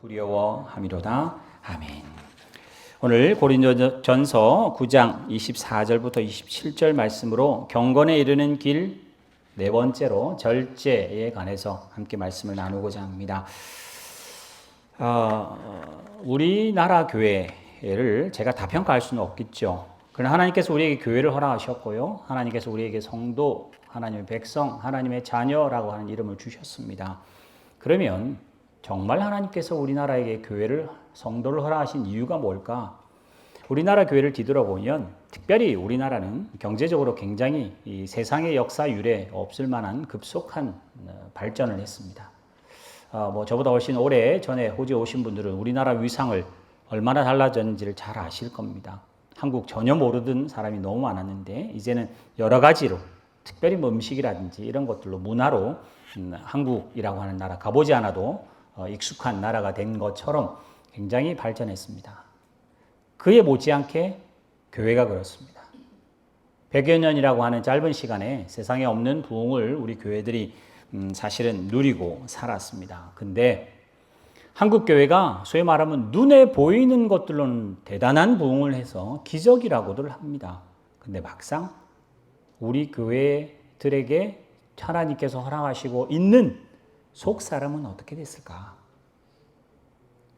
두려워함이로다. 아멘. 오늘 고린도전서 9장 24절부터 27절 말씀으로 경건에 이르는 길 네 번째로 절제에 관해서 함께 말씀을 나누고자 합니다. 우리나라 교회를 제가 다 평가할 수는 없겠죠. 그러나 하나님께서 우리에게 교회를 허락하셨고요. 하나님께서 우리에게 성도, 하나님의 백성, 하나님의 자녀라고 하는 이름을 주셨습니다. 그러면 정말 하나님께서 우리나라에게 교회를, 성도를 허락하신 이유가 뭘까? 우리나라 교회를 뒤돌아보면 특별히 우리나라는 경제적으로 굉장히 이 세상의 역사 유례 없을 만한 급속한 발전을 했습니다. 저보다 훨씬 오래 전에 호주에 오신 분들은 우리나라 위상을 얼마나 달라졌는지를 잘 아실 겁니다. 한국 전혀 모르던 사람이 너무 많았는데 이제는 여러 가지로 특별히 음식이라든지 이런 것들로 문화로 한국이라고 하는 나라 가보지 않아도 익숙한 나라가 된 것처럼 굉장히 발전했습니다. 그에 못지않게 교회가 그렇습니다. 100여 년이라고 하는 짧은 시간에 세상에 없는 부흥을 우리 교회들이 사실은 누리고 살았습니다. 근데 한국 교회가 소위 말하면 눈에 보이는 것들로는 대단한 부흥을 해서 기적이라고들 합니다. 근데 막상 우리 교회들에게 하나님께서 허락하시고 있는 속 사람은 어떻게 됐을까?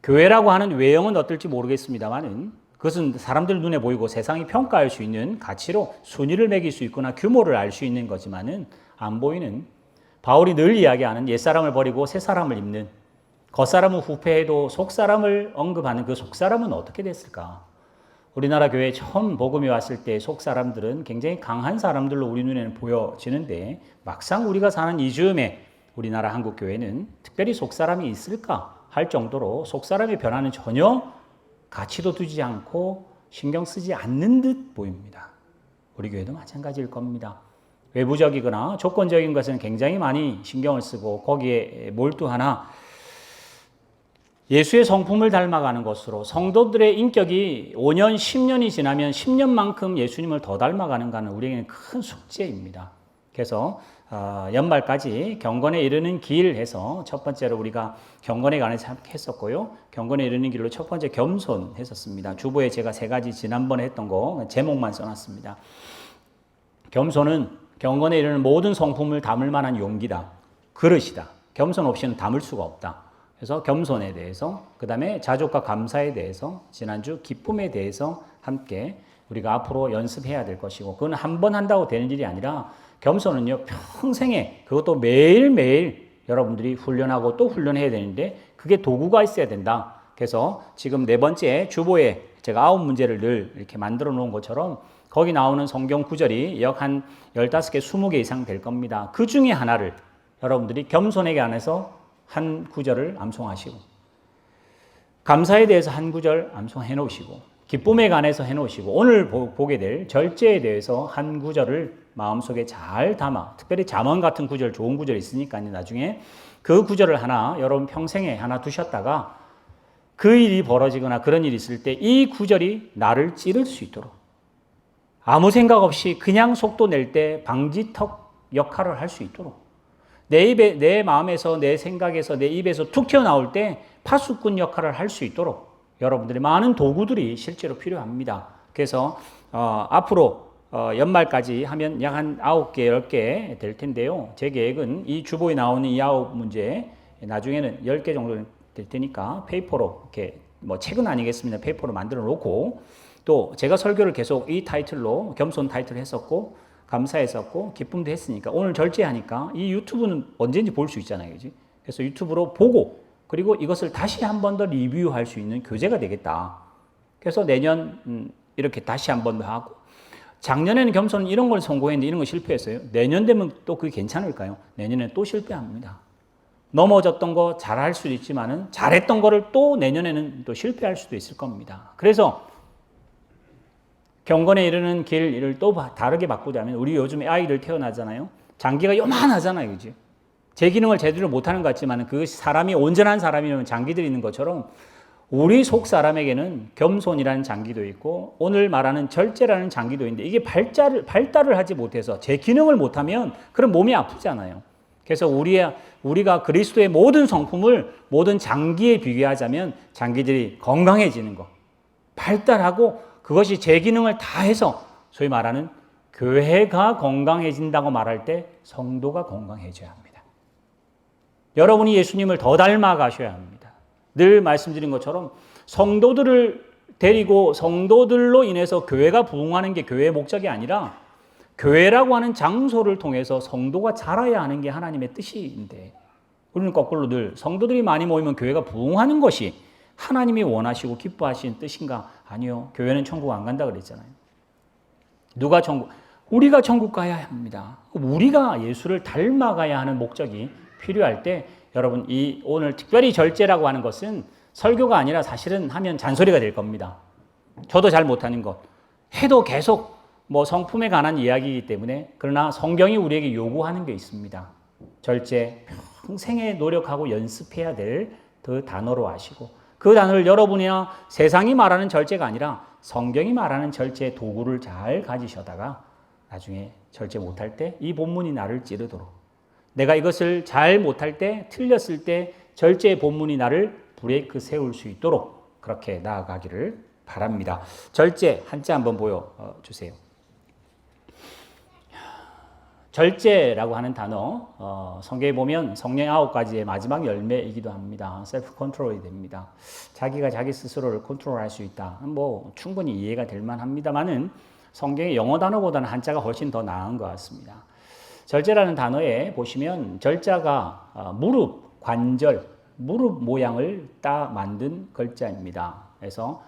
교회라고 하는 외형은 어떨지 모르겠습니다만은 그것은 사람들 눈에 보이고 세상이 평가할 수 있는 가치로 순위를 매길 수 있거나 규모를 알 수 있는 거지만은 안 보이는, 바울이 늘 이야기하는 옛사람을 버리고 새사람을 입는, 겉사람은 후패해도 속사람을 언급하는 그 속사람은 어떻게 됐을까? 우리나라 교회에 처음 복음이 왔을 때 속사람들은 굉장히 강한 사람들로 우리 눈에는 보여지는데 막상 우리가 사는 이 즈음에 우리나라 한국 교회는 특별히 속사람이 있을까 할 정도로 속사람의 변화는 전혀 가치도 두지 않고 신경 쓰지 않는 듯 보입니다. 우리 교회도 마찬가지일 겁니다. 외부적이거나 조건적인 것은 굉장히 많이 신경을 쓰고 거기에 몰두하나 예수의 성품을 닮아가는 것으로 성도들의 인격이 5년, 10년이 지나면 10년만큼 예수님을 더 닮아가는 것은 우리에게는 큰 숙제입니다. 그래서 연말까지 경건에 이르는 길 해서 첫 번째로 우리가 경건에 관해서 했었고요. 경건에 이르는 길로 첫 번째 겸손 했었습니다. 주보에 제가 세 가지 지난번에 했던 거 제목만 써놨습니다. 겸손은 경건에 이르는 모든 성품을 담을 만한 용기다. 그릇이다. 겸손 없이는 담을 수가 없다. 그래서 겸손에 대해서, 그 다음에 자족과 감사에 대해서, 지난주 기쁨에 대해서 함께 우리가 앞으로 연습해야 될 것이고, 그건 한 번 한다고 되는 일이 아니라 겸손은요, 평생에, 그것도 매일매일 여러분들이 훈련하고 또 훈련해야 되는데 그게 도구가 있어야 된다. 그래서 지금 네 번째 주보에 제가 9문제를 늘 이렇게 만들어 놓은 것처럼 거기 나오는 성경 구절이 약 한 15개, 20개 이상 될 겁니다. 그 중에 하나를 여러분들이 겸손에게 안에서 한 구절을 암송하시고, 감사에 대해서 한 구절 암송해 놓으시고, 기쁨에 관해서 해 놓으시고, 오늘 보게 될 절제에 대해서 한 구절을 마음속에 잘 담아, 특별히 잠언 같은 구절, 좋은 구절이 있으니까요. 나중에 그 구절을 하나 여러분 평생에 하나 두셨다가 그 일이 벌어지거나 그런 일이 있을 때 이 구절이 나를 찌를 수 있도록 아무 생각 없이 그냥 속도 낼 때 방지턱 역할을 할 수 있도록 내 입에, 내 마음에서, 내 생각에서, 내 입에서 툭 튀어나올 때 파수꾼 역할을 할 수 있도록 여러분들이 많은 도구들이 실제로 필요합니다. 그래서 앞으로 연말까지 하면 약 한 9개, 10개 될 텐데요. 제 계획은 이 주보에 나오는 이 9문제 나중에는 10개 정도 될 테니까 페이퍼로 이렇게 책은 아니겠습니다. 페이퍼로 만들어 놓고 또 제가 설교를 계속 이 타이틀로 겸손 타이틀 했었고 감사했었고 기쁨도 했으니까 오늘 절제하니까 이 유튜브는 언제든지 볼 수 있잖아요. 그지? 그래서 유튜브로 보고 그리고 이것을 다시 한 번 더 리뷰할 수 있는 교재가 되겠다. 그래서 내년 이렇게 다시 한 번 더 하고, 작년에는 겸손은 이런 걸 성공했는데 이런 거 실패했어요. 내년 되면 또 그게 괜찮을까요? 내년에 또 실패합니다. 넘어졌던 거 잘할 수도 있지만은 잘했던 거를 또 내년에는 또 실패할 수도 있을 겁니다. 그래서 경건에 이르는 길을 또 다르게 바꾸자면 우리 요즘에 아이들 태어나잖아요. 장기가 요만하잖아요. 그죠? 제 기능을 제대로 못하는 것 같지만 그 사람이 온전한 사람이면 장기들이 있는 것처럼 우리 속 사람에게는 겸손이라는 장기도 있고 오늘 말하는 절제라는 장기도 있는데 이게 발달을 하지 못해서 제 기능을 못하면 그럼 몸이 아프잖아요. 그래서 우리가 그리스도의 모든 성품을 모든 장기에 비교하자면 장기들이 건강해지는 것, 발달하고 그것이 제 기능을 다해서 소위 말하는 교회가 건강해진다고 말할 때 성도가 건강해져야 합니다. 여러분이 예수님을 더 닮아가셔야 합니다. 늘 말씀드린 것처럼 성도들을 데리고 성도들로 인해서 교회가 부흥하는 게 교회의 목적이 아니라 교회라고 하는 장소를 통해서 성도가 자라야 하는 게 하나님의 뜻인데 우리는 거꾸로 늘 성도들이 많이 모이면 교회가 부흥하는 것이 하나님이 원하시고 기뻐하시는 뜻인가? 아니요. 교회는 천국 안 간다 그랬잖아요. 누가 천국? 우리가 천국 가야 합니다. 우리가 예수를 닮아가야 하는 목적이 필요할 때 여러분 이 오늘 특별히 절제라고 하는 것은 설교가 아니라 사실은 하면 잔소리가 될 겁니다. 저도 잘 못하는 것. 해도 계속 성품에 관한 이야기이기 때문에 그러나 성경이 우리에게 요구하는 게 있습니다. 절제 평생에 노력하고 연습해야 될 그 단어로 아시고 그 단어를 여러분이나 세상이 말하는 절제가 아니라 성경이 말하는 절제의 도구를 잘 가지셔다가 나중에 절제 못할 때 이 본문이 나를 찌르도록 내가 이것을 잘 못할 때 틀렸을 때 절제의 본문이 나를 브레이크 세울 수 있도록 그렇게 나아가기를 바랍니다. 절제 한자 한번 보여주세요. 절제라고 하는 단어 성경에 보면 성령의 9가지의 마지막 열매이기도 합니다. 셀프 컨트롤이 됩니다. 자기가 자기 스스로를 컨트롤할 수 있다. 충분히 이해가 될 만합니다만은 성경의 영어 단어보다는 한자가 훨씬 더 나은 것 같습니다. 절제라는 단어에 보시면 절자가 무릎, 관절, 무릎 모양을 따 만든 글자입니다. 그래서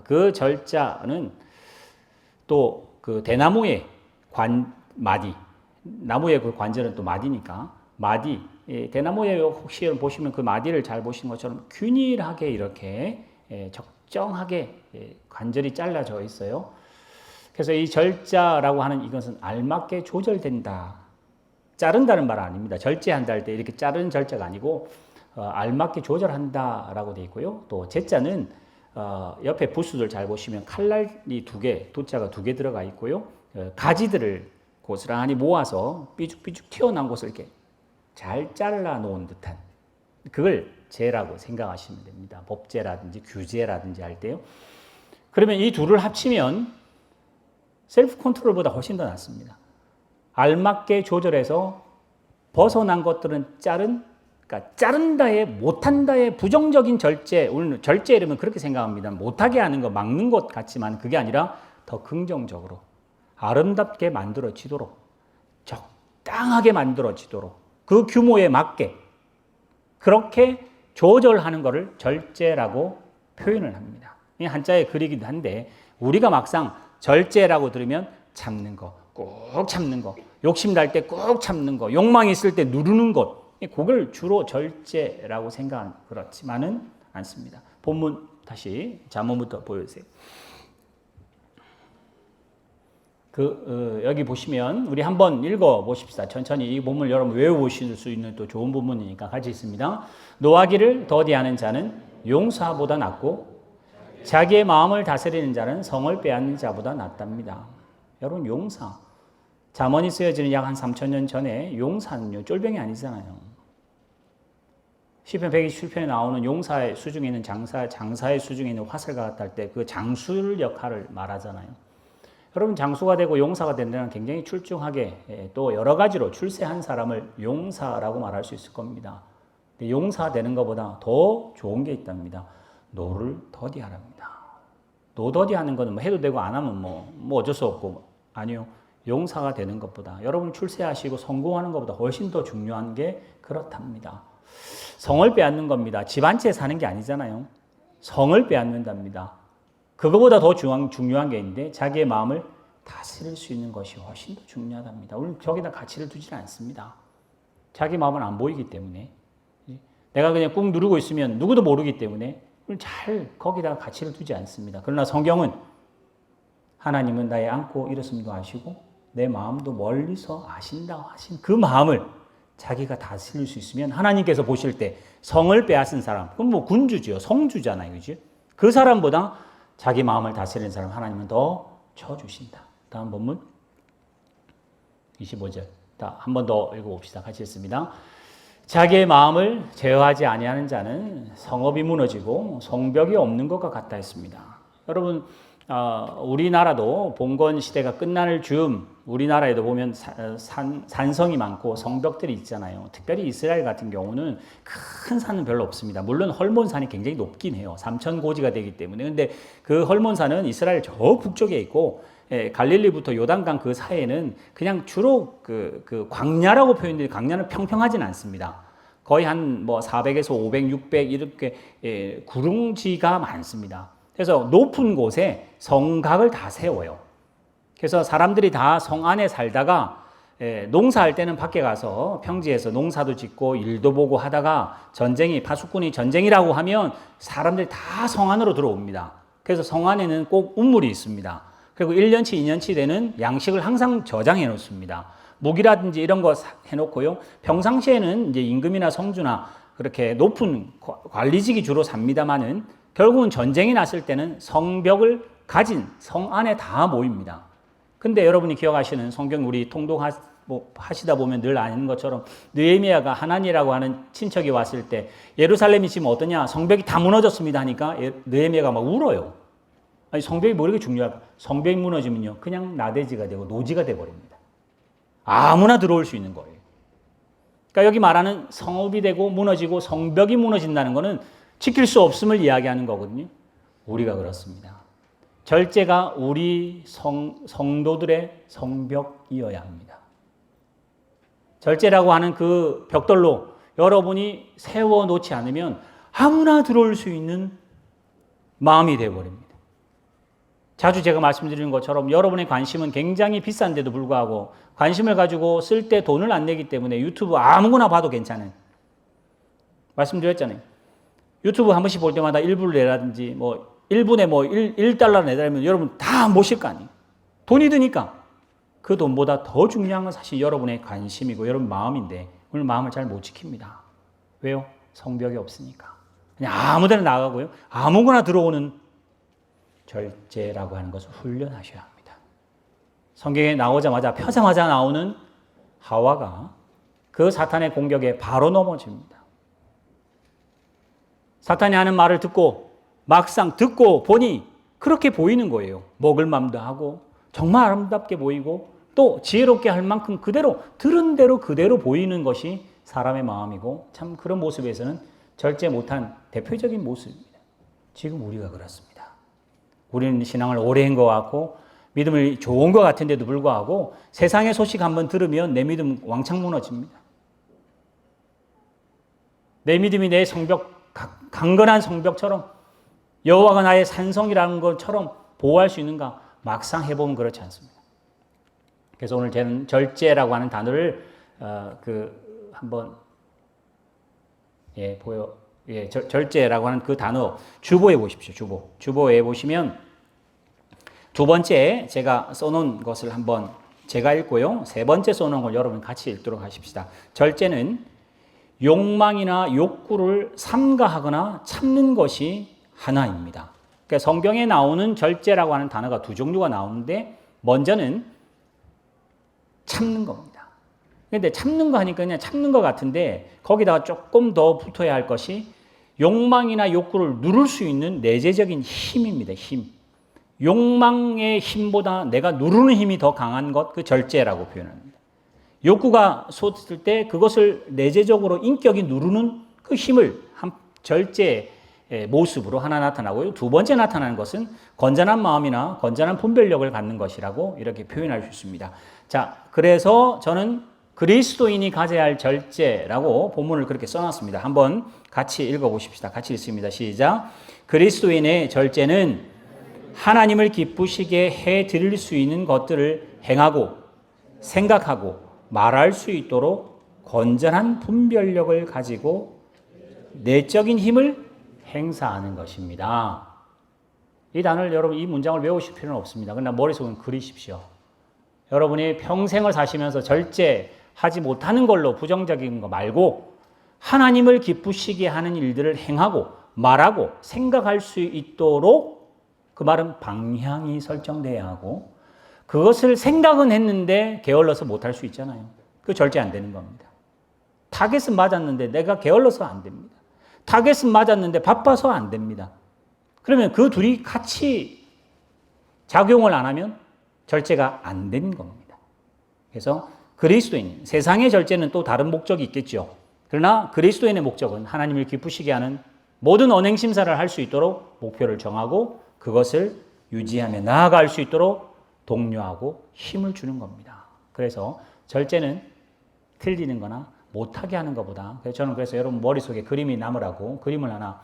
그 절자는 또 그 대나무의 마디 나무의 그 관절은 또 마디니까 마디 대나무에 혹시 보시면 그 마디를 잘 보시는 것처럼 균일하게 이렇게 적정하게 관절이 잘라져 있어요. 그래서 이 절자라고 하는 이것은 알맞게 조절된다. 자른다는 말은 아닙니다. 절제한다 할 때 이렇게 자르는 절자가 아니고 알맞게 조절한다라고 되어 있고요. 또 제자는 옆에 부수들 잘 보시면 칼날이 2개, 도자가 2개 들어가 있고요. 가지들을 고스란히 모아서 삐죽삐죽 튀어나온 것을 이렇게 잘 잘라 놓은 듯한 그걸 제라고 생각하시면 됩니다. 법제라든지 규제라든지 할 때요. 그러면 이 둘을 합치면 셀프 컨트롤보다 훨씬 더 낫습니다. 알맞게 조절해서 벗어난 것들은 그러니까 자른다에 못한다에 부정적인 절제, 오늘 절제 이러면 그렇게 생각합니다. 못하게 하는 거 막는 것 같지만 그게 아니라 더 긍정적으로 아름답게 만들어지도록 적당하게 만들어지도록 그 규모에 맞게 그렇게 조절하는 것을 절제라고 표현을 합니다. 이 한자의 글이기도 한데 우리가 막상 절제라고 들으면 참는 거, 꼭 참는 거, 욕심 날 때 꼭 참는 거, 욕망이 있을 때 누르는 것 그걸 주로 절제라고 생각하는 그렇지만은 않습니다. 본문 다시 잠언부터 보여주세요. 여기 보시면 우리 한번 읽어 보십시다. 천천히 이 본문을 여러분 외워보실 수 있는 또 좋은 본문이니까 같이 있습니다. 노하기를 더디하는 자는 용사보다 낫고 자기의 마음을 다스리는 자는 성을 빼앗는 자보다 낫답니다. 여러분 용사 잠언이 쓰여지는 약 한 3,000년 전에 용사는요 쫄병이 아니잖아요. 시편 127편에 나오는 용사의 수중에 있는 장사의 수중에 있는 화살과 같다 할 때 그 장수 역할을 말하잖아요. 여러분 장수가 되고 용사가 된다는 굉장히 출중하게 또 여러 가지로 출세한 사람을 용사라고 말할 수 있을 겁니다. 근데 용사 되는 것보다 더 좋은 게 있답니다. 노를 더디하랍니다. 노 더디하는 거는 해도 되고 안 하면 어쩔 수 없고 아니요. 용사가 되는 것보다 여러분 출세하시고 성공하는 것보다 훨씬 더 중요한 게 그렇답니다. 성을 빼앗는 겁니다. 집 한 채 사는 게 아니잖아요. 성을 빼앗는답니다. 그거보다 더 중요한 게 있는데 자기의 마음을 다스릴 수 있는 것이 훨씬 더 중요하답니다. 우리는 저기다 가치를 두지 않습니다. 자기 마음은 안 보이기 때문에 내가 그냥 꾹 누르고 있으면 누구도 모르기 때문에 잘 거기다 가치를 두지 않습니다. 그러나 성경은 하나님은 나의 안고 일었음도 아시고 내 마음도 멀리서 아신다 하신 그 마음을 자기가 다스릴 수 있으면 하나님께서 보실 때 성을 빼앗은 사람 그건 군주지요. 성주잖아요. 그죠? 그 사람보다 자기 마음을 다스리는 사람 하나님은 더 쳐주신다. 다음 본문 25절 한 번 더 읽어봅시다. 같이 읽습니다. 자기의 마음을 제어하지 아니하는 자는 성읍이 무너지고 성벽이 없는 것과 같다 했습니다. 여러분, 우리나라도 봉건 시대가 끝날 즈음 우리나라에도 보면 산성이 많고 성벽들이 있잖아요. 특별히 이스라엘 같은 경우는 큰 산은 별로 없습니다. 물론 헐몬산이 굉장히 높긴 해요. 삼천고지가 되기 때문에. 근데 그 헐몬산은 이스라엘 저 북쪽에 있고, 갈릴리부터 요단강 그 사이에는 그냥 주로 그 광야라고 표현되는데, 광야는 평평하진 않습니다. 거의 한 뭐 400에서 500, 600 이렇게 구릉지가 많습니다. 그래서 높은 곳에 성곽을 다 세워요. 그래서 사람들이 다 성 안에 살다가 농사할 때는 밖에 가서 평지에서 농사도 짓고 일도 보고 하다가 파수꾼이 전쟁이라고 하면 사람들이 다 성 안으로 들어옵니다. 그래서 성 안에는 꼭 우물이 있습니다. 그리고 1년치, 2년치 되는 양식을 항상 저장해 놓습니다. 무기라든지 이런 거 해놓고요. 평상시에는 이제 임금이나 성주나 그렇게 높은 관리직이 주로 삽니다만은 결국은 전쟁이 났을 때는 성벽을 가진 성 안에 다 모입니다. 근데 여러분이 기억하시는 성경 우리 통독하시다 보면 늘 아는 것처럼 느헤미야가 하나니라고 하는 친척이 왔을 때 예루살렘이 지금 어떠냐? 성벽이 다 무너졌습니다 하니까 느헤미야가 막 울어요. 아니, 성벽이 뭐 이렇게 중요할까? 성벽이 무너지면요, 그냥 나대지가 되고 노지가 되어버립니다. 아무나 들어올 수 있는 거예요. 그러니까 여기 말하는 성읍이 되고 무너지고 성벽이 무너진다는 것은 지킬 수 없음을 이야기하는 거거든요. 우리가 그렇습니다. 절제가 우리 성도들의 성벽이어야 합니다. 절제라고 하는 그 벽돌로 여러분이 세워놓지 않으면 아무나 들어올 수 있는 마음이 되어버립니다. 자주 제가 말씀드리는 것처럼 여러분의 관심은 굉장히 비싼데도 불구하고 관심을 가지고 쓸 때 돈을 안 내기 때문에 유튜브 아무거나 봐도 괜찮은, 말씀드렸잖아요. 유튜브 한 번씩 볼 때마다 1불 내라든지 1분에 1달러 내달면 여러분 다 모실 거 아니에요. 돈이 드니까. 그 돈보다 더 중요한 건 사실 여러분의 관심이고 여러분 마음인데 오늘 마음을 잘 못 지킵니다. 왜요? 성벽이 없으니까. 그냥 아무데나 나가고요. 아무거나 들어오는 절제라고 하는 것을 훈련하셔야 합니다. 성경에 나오자마자 펴자마자 나오는 하와가 그 사탄의 공격에 바로 넘어집니다. 사탄이 하는 말을 듣고 막상 듣고 보니 그렇게 보이는 거예요. 먹을 맘도 하고 정말 아름답게 보이고 또 지혜롭게 할 만큼 그대로 들은 대로 그대로 보이는 것이 사람의 마음이고, 참 그런 모습에서는 절제 못한 대표적인 모습입니다. 지금 우리가 그렇습니다. 우리는 신앙을 오래 한 것 같고 믿음을 좋은 것 같은데도 불구하고 세상의 소식 한번 들으면 내 믿음 왕창 무너집니다. 내 믿음이 내 성벽, 강건한 성벽처럼 여호와가 나의 산성이라는 것처럼 보호할 수 있는가? 막상 해보면 그렇지 않습니다. 그래서 오늘 저는 절제라고 하는 단어를 한번 절제라고 하는 그 단어 주보에 보십시오. 주보에 보시면 두 번째 제가 써놓은 것을 한번 제가 읽고요. 세 번째 써놓은 걸 여러분 같이 읽도록 하십시다. 절제는 욕망이나 욕구를 삼가하거나 참는 것이 하나입니다. 그러니까 성경에 나오는 절제라고 하는 단어가 두 종류가 나오는데 먼저는 참는 겁니다. 그런데 참는 거 하니까 그냥 참는 것 같은데 거기다가 조금 더 붙어야 할 것이 욕망이나 욕구를 누를 수 있는 내재적인 힘입니다. 힘. 욕망의 힘보다 내가 누르는 힘이 더 강한 것, 그 절제라고 표현합니다. 욕구가 솟을 때 그것을 내재적으로 인격이 누르는 그 힘을 절제의 모습으로 하나 나타나고요. 두 번째 나타나는 것은 건전한 마음이나 건전한 분별력을 갖는 것이라고 이렇게 표현할 수 있습니다. 자, 그래서 저는 그리스도인이 가져야 할 절제라고 본문을 그렇게 써놨습니다. 한번 같이 읽어보십시다. 같이 읽습니다. 시작. 그리스도인의 절제는 하나님을 기쁘시게 해드릴 수 있는 것들을 행하고 생각하고 말할 수 있도록 건전한 분별력을 가지고 내적인 힘을 행사하는 것입니다. 이 단어를 여러분 이 문장을 외우실 필요는 없습니다. 그러나 머릿속은 그리십시오. 여러분이 평생을 사시면서 절제하지 못하는 걸로 부정적인 거 말고 하나님을 기쁘시게 하는 일들을 행하고 말하고 생각할 수 있도록, 그 말은 방향이 설정돼야 하고, 그것을 생각은 했는데 게을러서 못할 수 있잖아요. 그 절제 안 되는 겁니다. 타겟은 맞았는데 내가 게을러서 안 됩니다. 타겟은 맞았는데 바빠서 안 됩니다. 그러면 그 둘이 같이 작용을 안 하면 절제가 안 되는 겁니다. 그래서 그리스도인, 세상의 절제는 또 다른 목적이 있겠죠. 그러나 그리스도인의 목적은 하나님을 기쁘시게 하는 모든 언행 심사를 할 수 있도록 목표를 정하고 그것을 유지하며 나아갈 수 있도록 독려하고 힘을 주는 겁니다. 그래서 절제는 틀리는 거나 못하게 하는 것보다, 저는 그래서 여러분 머릿속에 그림이 남으라고 그림을 하나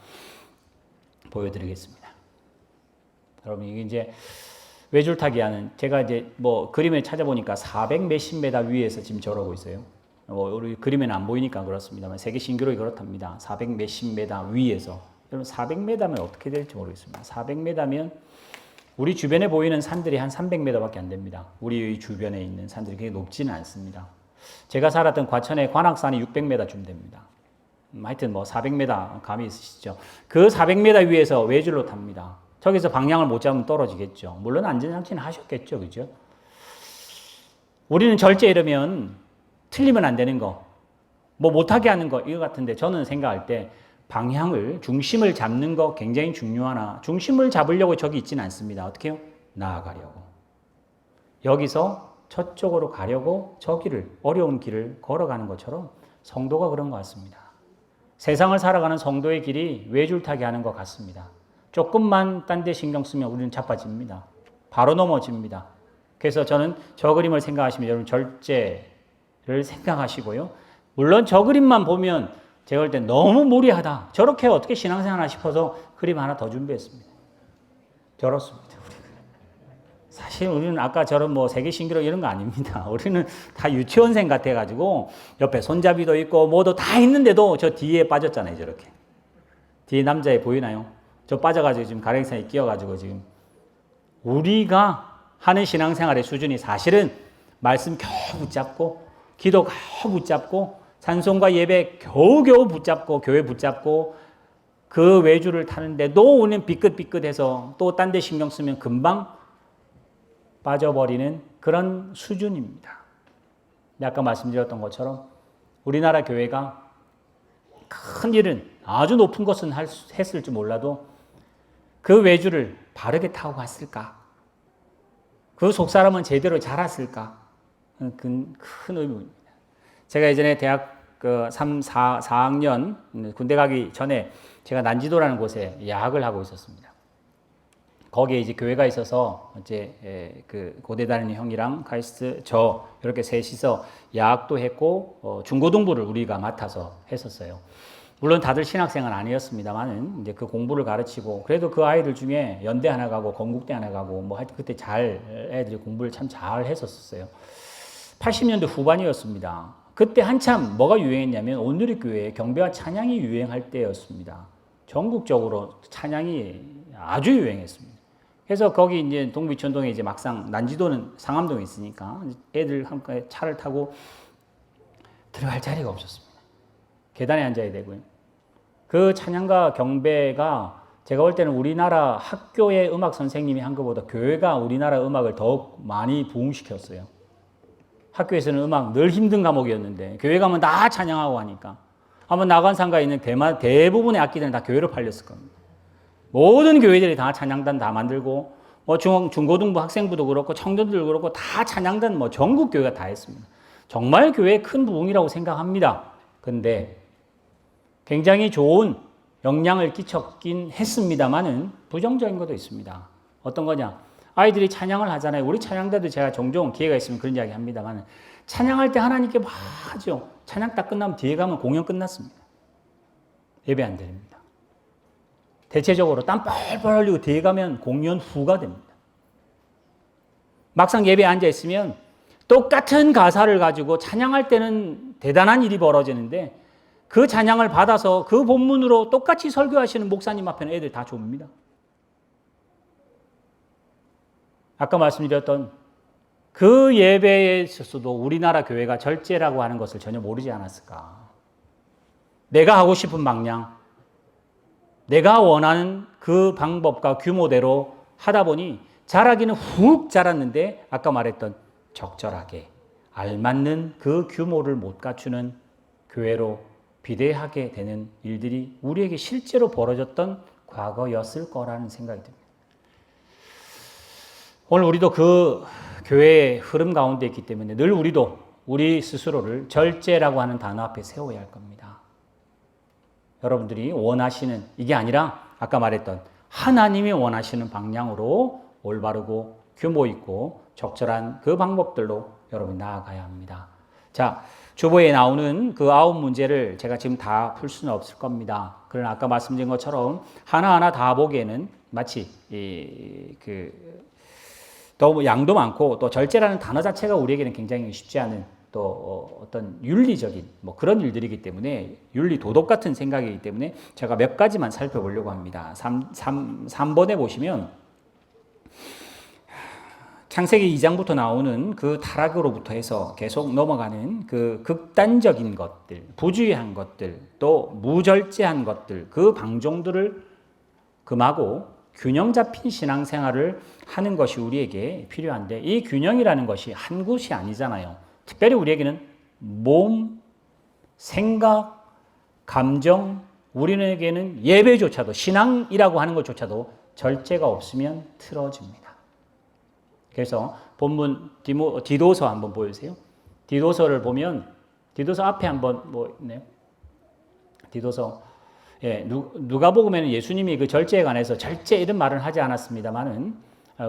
보여드리겠습니다. 여러분 이게 이제 외줄타기 하는, 제가 이제 뭐 그림을 찾아보니까 400 몇십 메다 위에서 지금 저러고 있어요. 우리 그림에는 안 보이니까 그렇습니다만 세계 신기록이 그렇답니다. 400 몇십 메다 위에서. 여러분 400m면 어떻게 될지 모르겠습니다. 400m면 우리 주변에 보이는 산들이 한 300m밖에 안 됩니다. 우리 주변에 있는 산들이 그렇게 높지는 않습니다. 제가 살았던 과천의 관악산이 600m쯤 됩니다. 하여튼 뭐 400m 감이 있으시죠. 그 400m 위에서 외줄로 탑니다. 저기서 방향을 못 잡으면 떨어지겠죠. 물론 안전장치는 하셨겠죠. 그죠? 우리는 절제 이러면 틀리면 안 되는 거, 뭐 못하게 하는 거, 이거 같은데 저는 생각할 때 방향을, 중심을 잡는 거 굉장히 중요하나 중심을 잡으려고 저기 있지는 않습니다. 어떻게 해요? 나아가려고. 여기서 저쪽으로 가려고 저 길을, 어려운 길을 걸어가는 것처럼 성도가 그런 것 같습니다. 세상을 살아가는 성도의 길이 외줄타기 하는 것 같습니다. 조금만 딴 데 신경 쓰면 우리는 자빠집니다. 바로 넘어집니다. 그래서 저는 저 그림을 생각하시면 여러분 절제를 생각하시고요. 물론 저 그림만 보면 제가 볼 때 너무 무리하다. 저렇게 어떻게 신앙생활 하나 싶어서 그림 하나 더 준비했습니다. 저렇습니다. 사실 우리는 아까 저런 뭐 세계 신기록 이런 거 아닙니다. 우리는 다 유치원생 같아가지고 옆에 손잡이도 있고 뭐도 다 있는데도 저 뒤에 빠졌잖아요. 저렇게. 뒤에 남자애 보이나요? 저 빠져가지고 지금 가랭이상에 끼어가지고 지금 우리가 하는 신앙생활의 수준이 사실은 말씀 겨우 붙잡고 기도 겨우 붙잡고 찬송과 예배 겨우겨우 붙잡고 교회 붙잡고 그 외주를 타는데도 우리는 삐끗삐끗해서 또 딴 데 신경 쓰면 금방 빠져버리는 그런 수준입니다. 아까 말씀드렸던 것처럼 우리나라 교회가 큰 일은 아주 높은 것은 했을지 몰라도 그 외주를 바르게 타고 갔을까? 그 속사람은 제대로 자랐을까? 큰 의문입니다. 제가 예전에 대학 4학년 군대 가기 전에 제가 난지도라는 곳에 야학을 하고 있었습니다. 거기에 이제 교회가 있어서 이제 그 고대 다니는 형이랑 카이스트 저 이렇게 셋이서 야학도 했고 중고등부를 우리가 맡아서 했었어요. 물론 다들 신학생은 아니었습니다만은 이제 그 공부를 가르치고 그래도 그 아이들 중에 연대 하나 가고 건국대 하나 가고 뭐 하여튼 그때 애들이 공부를 참 잘 했었어요. 80년대 후반이었습니다. 그때 한참 뭐가 유행했냐면 온누리교회에 경배와 찬양이 유행할 때였습니다. 전국적으로 찬양이 아주 유행했습니다. 그래서 거기 이제 동비천동에 이제 막상 난지도는 상암동에 있으니까 애들 함께 차를 타고 들어갈 자리가 없었습니다. 계단에 앉아야 되고요. 그 찬양과 경배가 제가 볼 때는 우리나라 학교의 음악 선생님이 한 것보다 교회가 우리나라 음악을 더욱 많이 부흥시켰어요. 학교에서는 음악 늘 힘든 과목이었는데 교회 가면 다 찬양하고 하니까 한번 나관상가에 있는 대부분의 악기들은 다 교회로 팔렸을 겁니다. 모든 교회들이 다 찬양단 다 만들고 뭐 중고등부 학생부도 그렇고 청년들도 그렇고 다 찬양단 뭐 전국 교회가 다 했습니다. 정말 교회의 큰 부흥이라고 생각합니다. 근데 굉장히 좋은 영향을 끼쳤긴 했습니다만은 부정적인 것도 있습니다. 어떤 거냐? 아이들이 찬양을 하잖아요. 우리 찬양대도 제가 종종 기회가 있으면 그런 이야기 합니다만 찬양할 때 하나님께 막 하죠. 찬양 딱 끝나면 뒤에 가면 공연 끝났습니다. 예배 안 드립니다. 대체적으로 땀 뻘뻘 흘리고 뒤에 가면 공연 후가 됩니다. 막상 예배에 앉아 있으면 똑같은 가사를 가지고 찬양할 때는 대단한 일이 벌어지는데 그 찬양을 받아서 그 본문으로 똑같이 설교하시는 목사님 앞에는 애들 다 좁니다. 아까 말씀드렸던 그 예배에 있어서도 우리나라 교회가 절제라고 하는 것을 전혀 모르지 않았을까. 내가 하고 싶은 방향, 내가 원하는 그 방법과 규모대로 하다 보니 자라기는 훅 자랐는데 아까 말했던 적절하게 알맞는 그 규모를 못 갖추는 교회로 비대하게 되는 일들이 우리에게 실제로 벌어졌던 과거였을 거라는 생각이 듭니다. 오늘 우리도 그 교회의 흐름 가운데 있기 때문에 늘 우리도 우리 스스로를 절제라고 하는 단어 앞에 세워야 할 겁니다. 여러분들이 원하시는 이게 아니라 아까 말했던 하나님이 원하시는 방향으로 올바르고 규모 있고 적절한 그 방법들로 여러분이 나아가야 합니다. 자, 주보에 나오는 그 9문제를 제가 지금 다 풀 수는 없을 겁니다. 그러나 아까 말씀드린 것처럼 하나하나 다 보기에는 마치 또 양도 많고 또 절제라는 단어 자체가 우리에게는 굉장히 쉽지 않은 또 어떤 윤리적인 뭐 그런 일들이기 때문에 윤리 도덕 같은 생각이기 때문에 제가 몇 가지만 살펴보려고 합니다. 3번에 보시면 창세기 2장부터 나오는 그 타락으로부터 해서 계속 넘어가는 그 극단적인 것들, 부주의한 것들, 또 무절제한 것들, 그 방종들을 금하고 균형 잡힌 신앙생활을 하는 것이 우리에게 필요한데 이 균형이라는 것이 한 곳이 아니잖아요. 특별히 우리에게는 몸, 생각, 감정, 우리에게는 예배조차도 신앙이라고 하는 것조차도 절제가 없으면 틀어집니다. 그래서 본문 디도서 한번 보여주세요. 디도서를 보면 디도서 앞에 한번 뭐 있네요. 디도서 누가복음에는 예수님이 그 절제에 관해서 절제 이런 말은 하지 않았습니다만은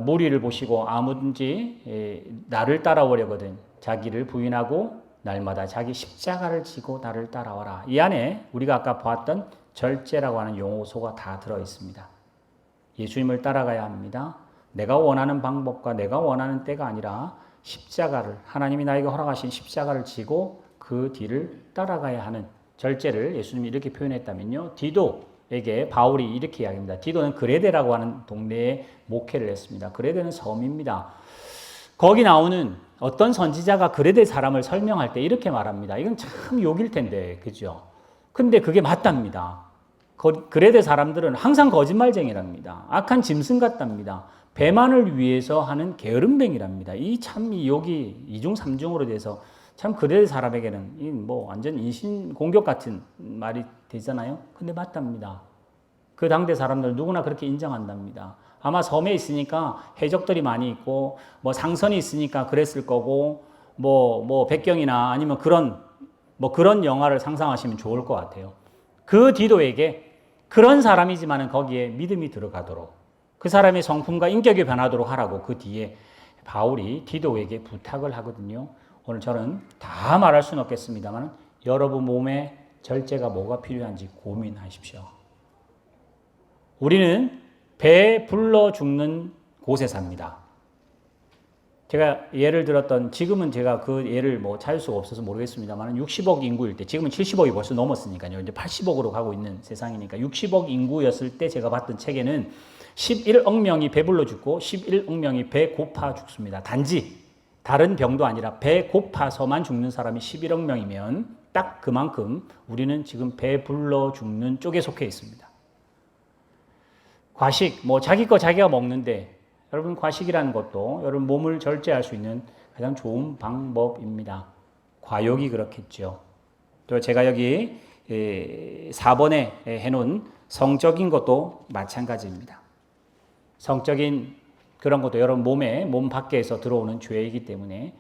무리를 보시고 아무든지 나를 따라오려거든 자기를 부인하고 날마다 자기 십자가를 지고 나를 따라와라. 이 안에 우리가 아까 보았던 절제라고 하는 용어소가 다 들어 있습니다. 예수님을 따라가야 합니다. 내가 원하는 방법과 내가 원하는 때가 아니라 십자가를 하나님이 나에게 허락하신 십자가를 지고 그 뒤를 따라가야 하는 절제를 예수님이 이렇게 표현했다면요. 디도에게 바울이 이렇게 이야기합니다. 디도는 그레데라고 하는 동네에 목회를 했습니다. 그레데는 섬입니다. 거기 나오는 어떤 선지자가 그레데 사람을 설명할 때 이렇게 말합니다. 이건 참 욕일 텐데, 그죠? 근데 그게 맞답니다. 그레데 사람들은 항상 거짓말쟁이랍니다. 악한 짐승 같답니다. 배만을 위해서 하는 게으름뱅이랍니다. 이 욕이 이중 삼중으로 돼서 참 그레데 사람에게는 뭐 완전 인신 공격 같은 말이 되잖아요. 근데 맞답니다. 그 당대 사람들 누구나 그렇게 인정한답니다. 아마 섬에 있으니까 해적들이 많이 있고 뭐 상선이 있으니까 그랬을 거고 뭐 백경이나 아니면 그런 영화를 상상하시면 좋을 것 같아요. 그 디도에게 그런 사람이지만은 거기에 믿음이 들어가도록 그 사람의 성품과 인격이 변하도록 하라고 그 뒤에 바울이 디도에게 부탁을 하거든요. 오늘 저는 다 말할 수는 없겠습니다만 여러분 몸에 절제가 뭐가 필요한지 고민하십시오. 우리는 배 불러 죽는 곳에 삽니다. 제가 예를 들었던 지금은 제가 그 예를 뭐 찾을 수가 없어서 모르겠습니다만 60억 인구일 때 지금은 70억이 벌써 넘었으니까요. 이제 80억으로 가고 있는 세상이니까 60억 인구였을 때 제가 봤던 책에는 11억 명이 배불러 죽고 11억 명이 배 고파 죽습니다. 단지 다른 병도 아니라 배 고파서만 죽는 사람이 11억 명이면 딱 그만큼 우리는 지금 배 불러 죽는 쪽에 속해 있습니다. 과식, 뭐 자기 거 자기가 먹는데 여러분 과식이라는 것도 여러분 몸을 절제할 수 있는 가장 좋은 방법입니다. 과욕이 그렇겠죠. 또 제가 여기 4번에 해놓은 성적인 것도 마찬가지입니다. 성적인 그런 것도 여러분 몸 밖에서 들어오는 죄이기 때문에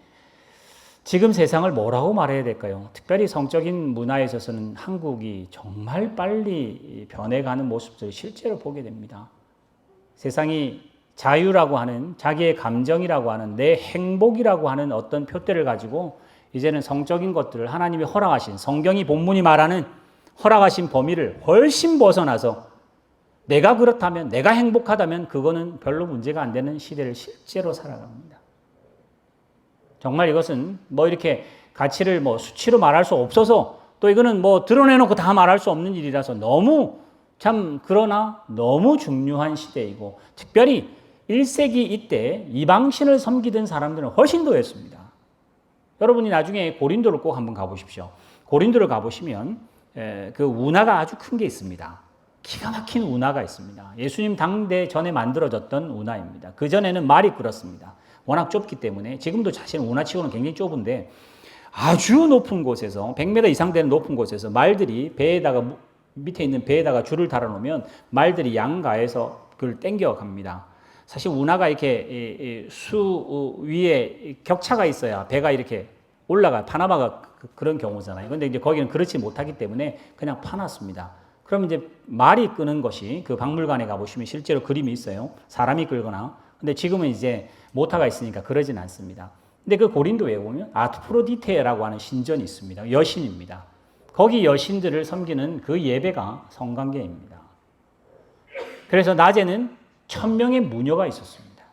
지금 세상을 뭐라고 말해야 될까요? 특별히 성적인 문화에 있어서는 한국이 정말 빨리 변해가는 모습들을 실제로 보게 됩니다. 세상이 자유라고 하는 자기의 감정이라고 하는 내 행복이라고 하는 어떤 표대를 가지고 이제는 성적인 것들을 하나님이 허락하신 성경이 본문이 말하는 허락하신 범위를 훨씬 벗어나서 내가 그렇다면 내가 행복하다면 그거는 별로 문제가 안 되는 시대를 실제로 살아갑니다. 정말 이것은 뭐 이렇게 가치를 뭐 수치로 말할 수 없어서 또 이거는 뭐 드러내놓고 다 말할 수 없는 일이라서 그러나 너무 중요한 시대이고 특별히 1세기 이때 이방신을 섬기던 사람들은 훨씬 더했습니다. 여러분이 나중에 고린도를 꼭 한번 가보십시오. 고린도를 가보시면 그 운하가 아주 큰 게 있습니다. 기가 막힌 운하가 있습니다. 예수님 당대 전에 만들어졌던 운하입니다. 그전에는 말이 끓었습니다. 워낙 좁기 때문에 지금도 사실은 운하치고는 굉장히 좁은데 아주 높은 곳에서 100m 이상 되는 높은 곳에서 말들이 배에다가 밑에 있는 배에다가 줄을 달아놓으면 말들이 양가에서 그걸 땡겨 갑니다. 사실 운하가 이렇게 수 위에 격차가 있어야 배가 이렇게 올라가. 파나마가 그런 경우잖아요. 근데 이제 거기는 그렇지 못하기 때문에 그냥 파놨습니다. 그럼 이제 말이 끄는 것이 그 박물관에 가보시면 실제로 그림이 있어요. 사람이 끌거나. 근데 지금은 이제 모터가 있으니까 그러진 않습니다. 근데 그 고린도에 보면 아프로디테라고 하는 신전이 있습니다. 여신입니다. 거기 여신들을 섬기는 그 예배가 성관계입니다. 그래서 낮에는 1000명의 무녀가 있었습니다.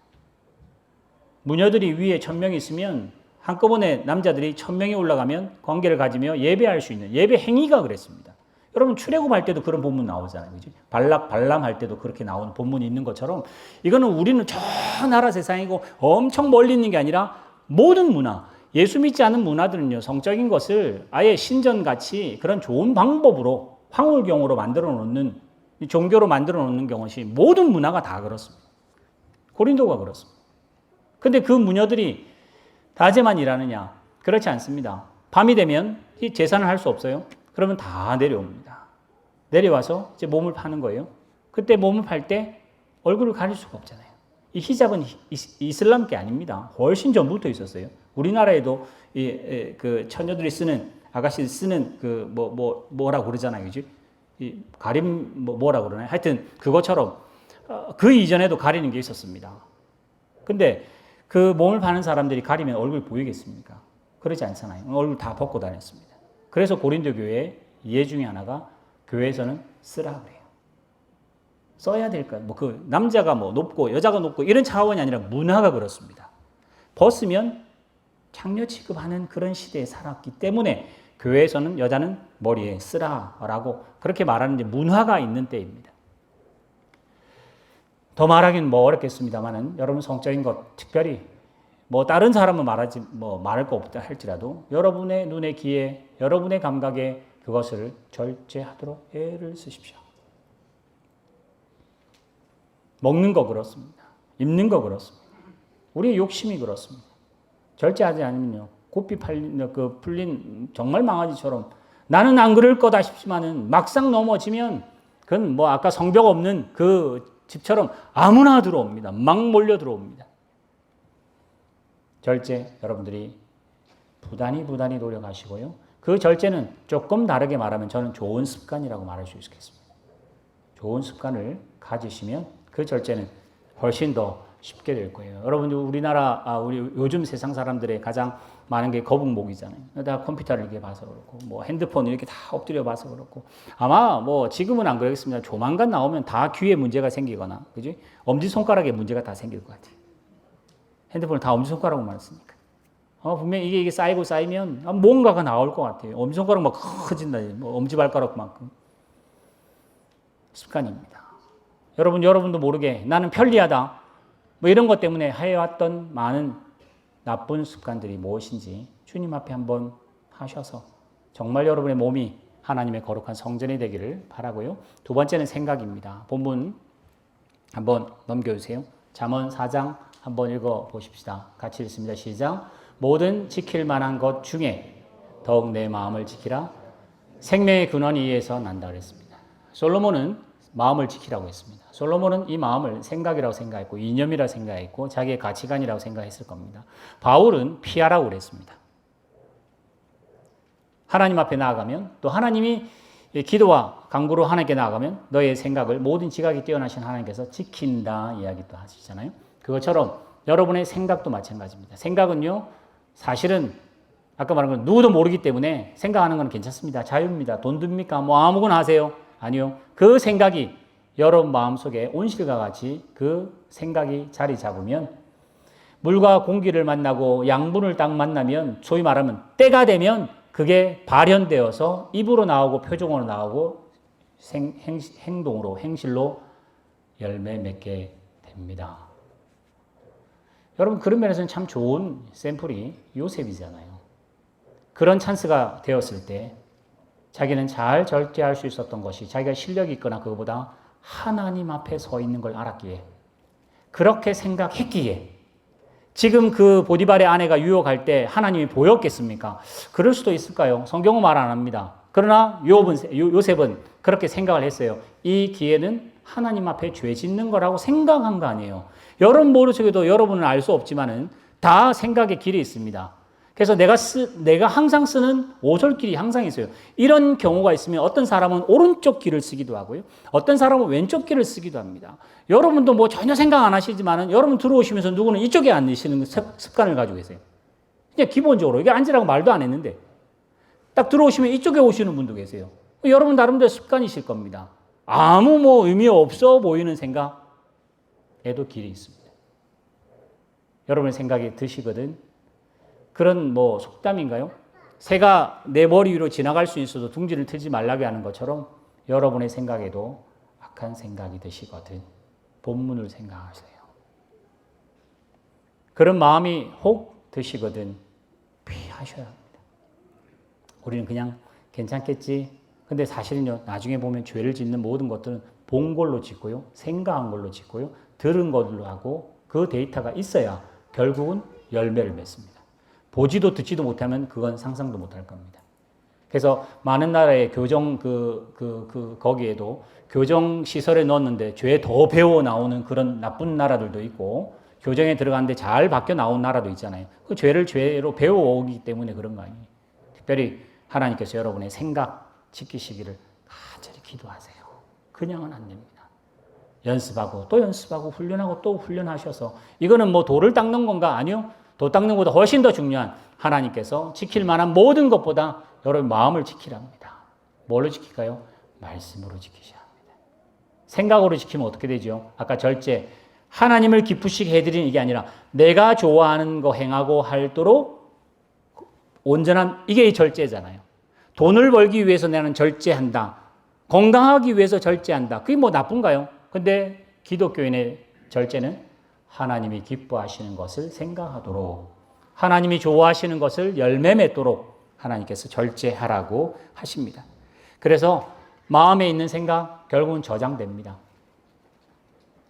무녀들이 위에 1000명이 있으면 한꺼번에 남자들이 1000명이 올라가면 관계를 가지며 예배할 수 있는 예배 행위가 그랬습니다. 여러분 출애굽할 때도 그런 본문 나오잖아요. 그죠? 발람 할 때도 그렇게 나오는 본문이 있는 것처럼 이거는 우리는 저 나라 세상이고 엄청 멀리 있는 게 아니라 모든 문화, 예수 믿지 않은 문화들은요, 성적인 것을 아예 신전같이 그런 좋은 방법으로 황홀경으로 만들어 놓는, 종교로 만들어 놓는 경우시 모든 문화가 다 그렇습니다. 고린도가 그렇습니다. 근데 그 무녀들이 낮에만 일하느냐? 그렇지 않습니다. 밤이 되면 이 제사를 할 수 없어요. 그러면 다 내려옵니다. 내려와서 이제 몸을 파는 거예요. 그때 몸을 팔 때 얼굴을 가릴 수가 없잖아요. 이 히잡은 이슬람 게 아닙니다. 훨씬 전부터 있었어요. 우리나라에도 그 처녀들이 쓰는 아가씨 쓰는 그 뭐라고 그러잖아요, 그지? 이 가림 뭐라고 그러나요? 하여튼 그것처럼 그 이전에도 가리는 게 있었습니다. 근데 그 몸을 파는 사람들이 가리면 얼굴 보이겠습니까? 그러지 않잖아요. 얼굴 다 벗고 다녔습니다. 그래서 고린도 교회의 예 중에 하나가 교회에서는 쓰라 그래요. 써야 될까요? 그 남자가 높고 여자가 높고 이런 차원이 아니라 문화가 그렇습니다. 벗으면 창녀 취급하는 그런 시대에 살았기 때문에 교회에서는 여자는 머리에 쓰라라고 그렇게 말하는 게 문화가 있는 때입니다. 더 말하기는 어렵겠습니다만은 여러분 성적인 것 특별히 다른 사람은 말할 거 없다 할지라도 여러분의 눈에 귀에 여러분의 감각에 그것을 절제하도록 애를 쓰십시오. 먹는 거 그렇습니다. 입는 거 그렇습니다. 우리의 욕심이 그렇습니다. 절제하지 않으면요. 고삐 풀린 정말 망아지처럼 나는 안 그럴 거다 싶지만은 막상 넘어지면 그건 아까 성벽 없는 그 집처럼 아무나 들어옵니다. 막 몰려 들어옵니다. 절제 여러분들이 부단히 노력하시고요. 그 절제는 조금 다르게 말하면 저는 좋은 습관이라고 말할 수 있겠습니다. 좋은 습관을 가지시면 그 절제는 훨씬 더 쉽게 될 거예요. 여러분들 우리 요즘 세상 사람들의 가장 많은 게 거북목이잖아요. 다 컴퓨터를 이렇게 봐서 그렇고 핸드폰 이렇게 다 엎드려 봐서 그렇고 아마 지금은 안 그러겠습니다. 조만간 나오면 다 귀에 문제가 생기거나 그지? 엄지손가락에 문제가 다 생길 것 같아요. 핸드폰을 다 엄지손가락으로만 쓰니까. 분명히 이게 쌓이면 뭔가가 나올 것 같아요. 엄지손가락 막 커진다. 엄지발가락만큼. 습관입니다. 여러분도 모르게 나는 편리하다. 이런 것 때문에 해왔던 많은 나쁜 습관들이 무엇인지 주님 앞에 한번 하셔서 정말 여러분의 몸이 하나님의 거룩한 성전이 되기를 바라고요. 두 번째는 생각입니다. 본문 한번 넘겨주세요. 잠언 4장 한번 읽어보십시다. 같이 읽습니다. 시작. 모든 지킬 만한 것 중에 더욱 내 마음을 지키라. 생명의 근원이 이에서 난다 그랬습니다. 솔로몬은 마음을 지키라고 했습니다. 솔로몬은 이 마음을 생각이라고 생각했고 이념이라고 생각했고 자기의 가치관이라고 생각했을 겁니다. 바울은 피하라고 그랬습니다. 하나님 앞에 나아가면 또 하나님이 기도와 간구로 하나님께 나아가면 너의 생각을 모든 지각이 뛰어나신 하나님께서 지킨다 이야기도 하시잖아요. 그것처럼 여러분의 생각도 마찬가지입니다. 생각은요 사실은 아까 말한 건 누구도 모르기 때문에 생각하는 건 괜찮습니다. 자유입니다. 돈 듭니까? 아무거나 하세요. 아니요. 그 생각이 여러분 마음속에 온실과 같이 그 생각이 자리 잡으면 물과 공기를 만나고 양분을 딱 만나면 소위 말하면 때가 되면 그게 발현되어서 입으로 나오고 표정으로 나오고 행동으로 행실로 열매 맺게 됩니다. 여러분 그런 면에서는 참 좋은 샘플이 요셉이잖아요. 그런 찬스가 되었을 때 자기는 잘 절제할 수 있었던 것이 자기가 실력이 있거나 그거보다 하나님 앞에 서 있는 걸 알았기에 그렇게 생각했기에 지금 그 보디발의 아내가 유혹할 때 하나님이 보였겠습니까? 그럴 수도 있을까요? 성경은 말 안 합니다. 그러나 요셉은 그렇게 생각을 했어요. 이 기회는 하나님 앞에 죄 짓는 거라고 생각한 거 아니에요. 여러분 머릿속에도 여러분은 알 수 없지만은 다 생각의 길이 있습니다. 그래서 내가 항상 쓰는 오솔길이 항상 있어요. 이런 경우가 있으면 어떤 사람은 오른쪽 길을 쓰기도 하고요. 어떤 사람은 왼쪽 길을 쓰기도 합니다. 여러분도 뭐 전혀 생각 안 하시지만은 여러분 들어오시면서 누구는 이쪽에 앉으시는 습관을 가지고 계세요. 그냥 기본적으로 이게 앉으라고 말도 안 했는데 딱 들어오시면 이쪽에 오시는 분도 계세요. 여러분 나름대로 습관이실 겁니다. 아무 뭐 의미 없어 보이는 생각에도 길이 있습니다. 여러분의 생각이 드시거든. 그런 뭐 속담인가요? 새가 내 머리 위로 지나갈 수 있어도 둥지를 틀지 말라고 하는 것처럼 여러분의 생각에도 악한 생각이 드시거든. 본문을 생각하세요. 그런 마음이 혹 드시거든 피하셔야 합니다. 우리는 그냥 괜찮겠지. 근데 사실은요, 나중에 보면 죄를 짓는 모든 것들은 본 걸로 짓고요, 생각한 걸로 짓고요, 들은 걸로 하고 그 데이터가 있어야 결국은 열매를 맺습니다. 보지도 듣지도 못하면 그건 상상도 못할 겁니다. 그래서 많은 나라의 교정 거기에도 교정 시설에 넣었는데 죄 더 배워 나오는 그런 나쁜 나라들도 있고 교정에 들어갔는데 잘 바뀌어 나온 나라도 있잖아요. 그 죄를 죄로 배워오기 때문에 그런 거 아니에요. 특별히 하나님께서 여러분의 생각 지키시기를 간절히 기도하세요. 그냥은 안 됩니다. 연습하고 또 연습하고 훈련하고 또 훈련하셔서 이거는 뭐 돌을 닦는 건가? 아니요. 도 닦는 것보다 훨씬 더 중요한 하나님께서 지킬 만한 모든 것보다 여러분 마음을 지키랍니다. 뭘로 지킬까요? 말씀으로 지키셔야 합니다. 생각으로 지키면 어떻게 되죠? 아까 절제, 하나님을 기쁘시게 해드리는 이게 아니라 내가 좋아하는 거 행하고 할도록 온전한, 이게 절제잖아요. 돈을 벌기 위해서 나는 절제한다. 건강하기 위해서 절제한다. 그게 뭐 나쁜가요? 근데 기독교인의 절제는 하나님이 기뻐하시는 것을 생각하도록, 하나님이 좋아하시는 것을 열매 맺도록 하나님께서 절제하라고 하십니다. 그래서 마음에 있는 생각 결국은 저장됩니다.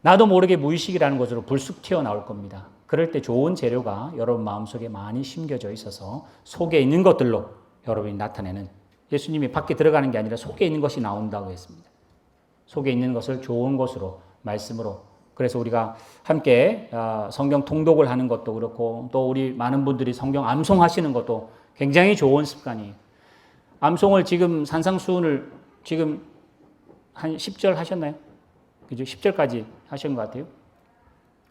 나도 모르게 무의식이라는 것으로 불쑥 튀어나올 겁니다. 그럴 때 좋은 재료가 여러분 마음속에 많이 심겨져 있어서 속에 있는 것들로 여러분이 나타내는, 예수님이 밖에 들어가는 게 아니라 속에 있는 것이 나온다고 했습니다. 속에 있는 것을 좋은 것으로, 말씀으로. 그래서 우리가 함께 성경 통독을 하는 것도 그렇고 또 우리 많은 분들이 성경 암송하시는 것도 굉장히 좋은 습관이에요. 암송을 지금 산상수훈을 지금 한 10절 하셨나요? 그죠? 10절까지 하신 것 같아요.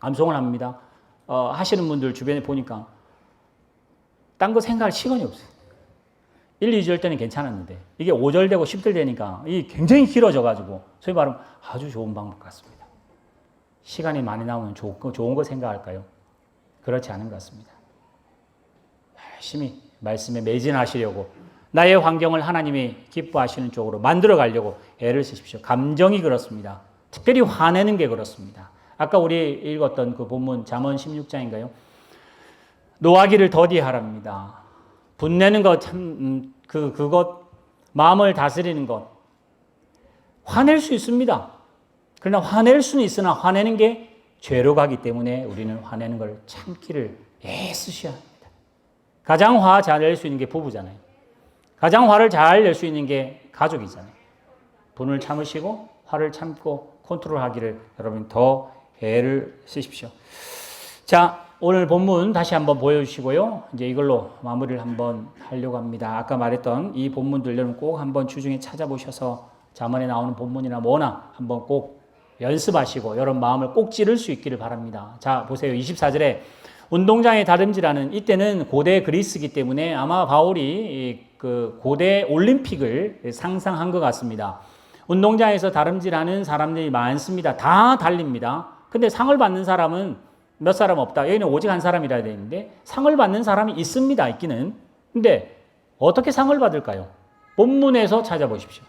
암송을 합니다. 하시는 분들 주변에 보니까 딴 거 생각할 시간이 없어요. 1, 2절 때는 괜찮았는데 이게 5절 되고 10절 되니까 이게 굉장히 길어져가지고 소위 말하면 아주 좋은 방법 같습니다. 시간이 많이 나오면 좋은 거 생각할까요? 그렇지 않은 것 같습니다. 열심히 말씀에 매진하시려고 나의 환경을 하나님이 기뻐하시는 쪽으로 만들어 가려고 애를 쓰십시오. 감정이 그렇습니다. 특별히 화내는 게 그렇습니다. 아까 우리 읽었던 그 본문 잠언 16장인가요? 노하기를 더디하랍니다. 분내는 것 참 그것 마음을 다스리는 것 화낼 수 있습니다. 그러나 화낼 수는 있으나 화내는 게 죄로 가기 때문에 우리는 화내는 걸 참기를 애쓰셔야 합니다. 가장 화 잘 낼 수 있는 게 부부잖아요. 가장 화를 잘 낼 수 있는 게 가족이잖아요. 분을 참으시고 화를 참고 컨트롤하기를 여러분 더 애를 쓰십시오. 자, 오늘 본문 다시 한번 보여주시고요. 이제 이걸로 마무리를 한번 하려고 합니다. 아까 말했던 이 본문들 여러분 꼭 한번 주중에 찾아보셔서 잠언에 나오는 본문이나 뭐나 한번 꼭 연습하시고 여러분 마음을 꼭 찌를 수 있기를 바랍니다. 자, 보세요. 24절에 운동장에 다름질하는, 이때는 고대 그리스이기 때문에 아마 바울이 그 고대 올림픽을 상상한 것 같습니다. 운동장에서 다름질하는 사람들이 많습니다. 다 달립니다. 근데 상을 받는 사람은 몇 사람 없다. 여기는 오직 한 사람이라 되어 있는데 상을 받는 사람이 있습니다. 있기는. 근데 어떻게 상을 받을까요? 본문에서 찾아보십시오.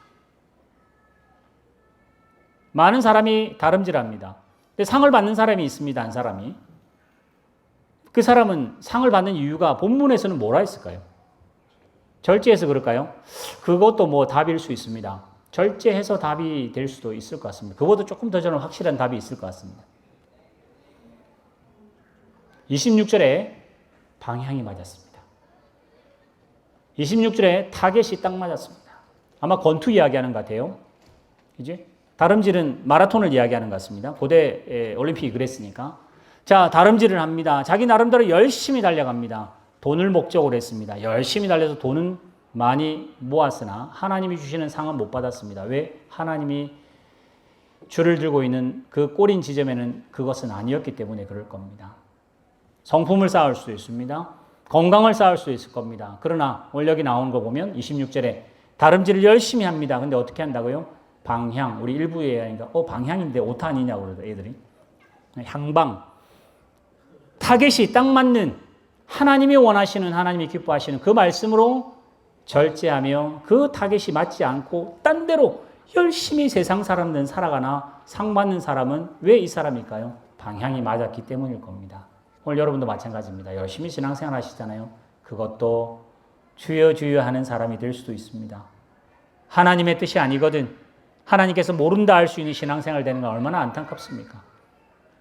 많은 사람이 다름질합니다. 근데 상을 받는 사람이 있습니다. 한 사람이. 그 사람은 상을 받는 이유가 본문에서는 뭐라 했을까요? 절제해서 그럴까요? 그것도 뭐 답일 수 있습니다. 절제해서 답이 될 수도 있을 것 같습니다. 그것도 조금 더 저는 확실한 답이 있을 것 같습니다. 26절에 방향이 맞았습니다. 26절에 타겟이 딱 맞았습니다. 아마 권투 이야기하는 것 같아요. 이제 다름질은 마라톤을 이야기하는 것 같습니다. 고대 올림픽이 그랬으니까. 자, 다름질을 합니다. 자기 나름대로 열심히 달려갑니다. 돈을 목적으로 했습니다. 열심히 달려서 돈은 많이 모았으나 하나님이 주시는 상은 못 받았습니다. 왜? 하나님이 줄을 들고 있는 그 꼬린 지점에는 그것은 아니었기 때문에 그럴 겁니다. 성품을 쌓을 수 있습니다. 건강을 쌓을 수 있을 겁니다. 그러나 오늘 여기 나온 거 보면 26절에 다름질을 열심히 합니다. 근데 어떻게 한다고요? 방향. 우리 일부에 하니까 방향인데 오타 아니냐고 그러더라고요, 애들이. 향방. 타겟이 딱 맞는 하나님이 원하시는, 하나님이 기뻐하시는 그 말씀으로 절제하며 그 타겟이 맞지 않고 딴 데로 열심히 세상 사람들은 살아가나 상 받는 사람은 왜 이 사람일까요? 방향이 맞았기 때문일 겁니다. 오늘 여러분도 마찬가지입니다. 열심히 신앙생활 하시잖아요. 그것도 주여 주여 하는 사람이 될 수도 있습니다. 하나님의 뜻이 아니거든 하나님께서 모른다 할 수 있는 신앙생활 되는 건 얼마나 안타깝습니까?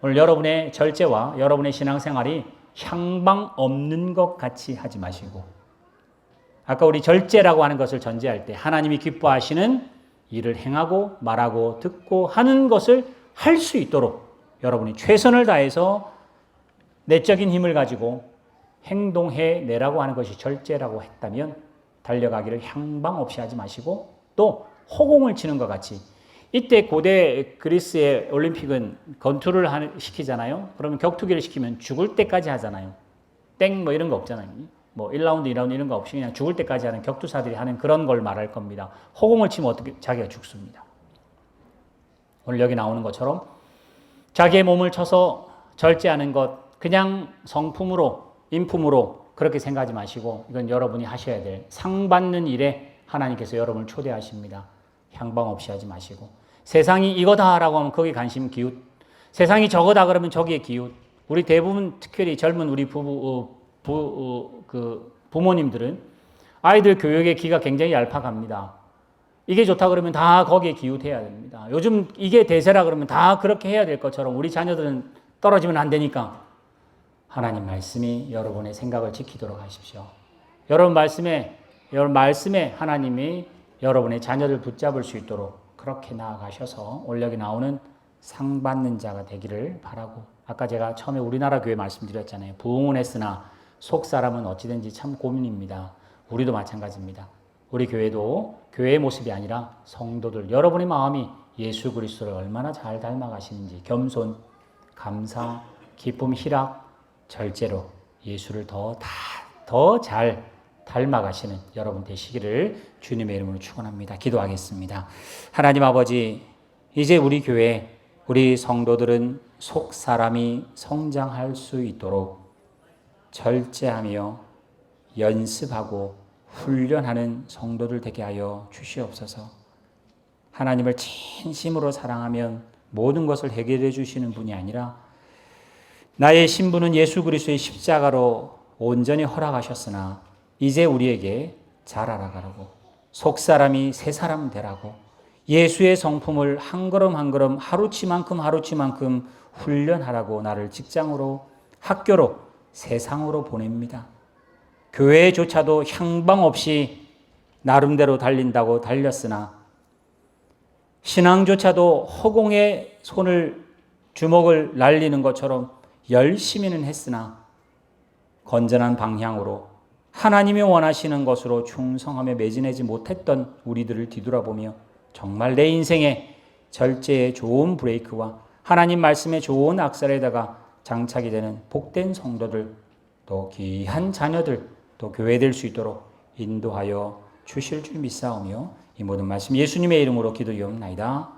오늘 여러분의 절제와 여러분의 신앙생활이 향방 없는 것 같이 하지 마시고 아까 우리 절제라고 하는 것을 전제할 때 하나님이 기뻐하시는 일을 행하고 말하고 듣고 하는 것을 할 수 있도록 여러분이 최선을 다해서 내적인 힘을 가지고 행동해내라고 하는 것이 절제라고 했다면 달려가기를 향방 없이 하지 마시고 또 허공을 치는 것 같이 이때 고대 그리스의 올림픽은 권투를 시키잖아요. 그러면 격투기를 시키면 죽을 때까지 하잖아요. 땡 뭐 이런 거 없잖아요. 뭐 1라운드, 2라운드 이런 거 없이 그냥 죽을 때까지 하는 격투사들이 하는 그런 걸 말할 겁니다. 허공을 치면 어떻게 자기가 죽습니다. 오늘 여기 나오는 것처럼 자기의 몸을 쳐서 절제하는 것 그냥 성품으로 인품으로 그렇게 생각하지 마시고 이건 여러분이 하셔야 될 상 받는 일에 하나님께서 여러분을 초대하십니다. 향방 없이 하지 마시고 세상이 이거다라고 하면 거기에 관심 기웃 세상이 저거다 그러면 저기에 기웃 우리 대부분 특별히 젊은 우리 부모님들은 아이들 교육의 기가 굉장히 얄팍합니다. 이게 좋다 그러면 다 거기에 기웃해야 됩니다. 요즘 이게 대세라 그러면 다 그렇게 해야 될 것처럼 우리 자녀들은 떨어지면 안 되니까 하나님 말씀이 여러분의 생각을 지키도록 하십시오. 여러분 말씀에 하나님이 여러분의 자녀를 붙잡을 수 있도록 그렇게 나아가셔서 오늘 여기 나오는 상 받는 자가 되기를 바라고 아까 제가 처음에 우리나라 교회 말씀드렸잖아요. 부흥은 했으나 속 사람은 어찌된지 참 고민입니다. 우리도 마찬가지입니다. 우리 교회도 교회의 모습이 아니라 성도들 여러분의 마음이 예수 그리스도를 얼마나 잘 닮아가시는지 겸손, 감사, 기쁨, 희락, 절제로 예수를 더 잘 닮아가시는 여러분 되시기를 주님의 이름으로 축원합니다. 기도하겠습니다. 하나님 아버지, 이제 우리 교회, 우리 성도들은 속 사람이 성장할 수 있도록 절제하며 연습하고 훈련하는 성도들 되게 하여 주시옵소서. 하나님을 진심으로 사랑하면 모든 것을 해결해 주시는 분이 아니라 나의 신분은 예수 그리스도의 십자가로 온전히 허락하셨으나 이제 우리에게 잘 알아가라고 속사람이 새사람 되라고 예수의 성품을 한 걸음 한 걸음 하루치만큼 훈련하라고 나를 직장으로 학교로 세상으로 보냅니다. 교회조차도 향방 없이 나름대로 달린다고 달렸으나 신앙조차도 허공에 주먹을 날리는 것처럼 열심히는 했으나 건전한 방향으로 하나님이 원하시는 것으로 충성하며 매진하지 못했던 우리들을 뒤돌아보며 정말 내 인생의 절제의 좋은 브레이크와 하나님 말씀의 좋은 악살에다가 장착이 되는 복된 성도들 또 귀한 자녀들 또 교회 될 수 있도록 인도하여 주실 줄 믿사오며 이 모든 말씀 예수님의 이름으로 기도하옵나이다.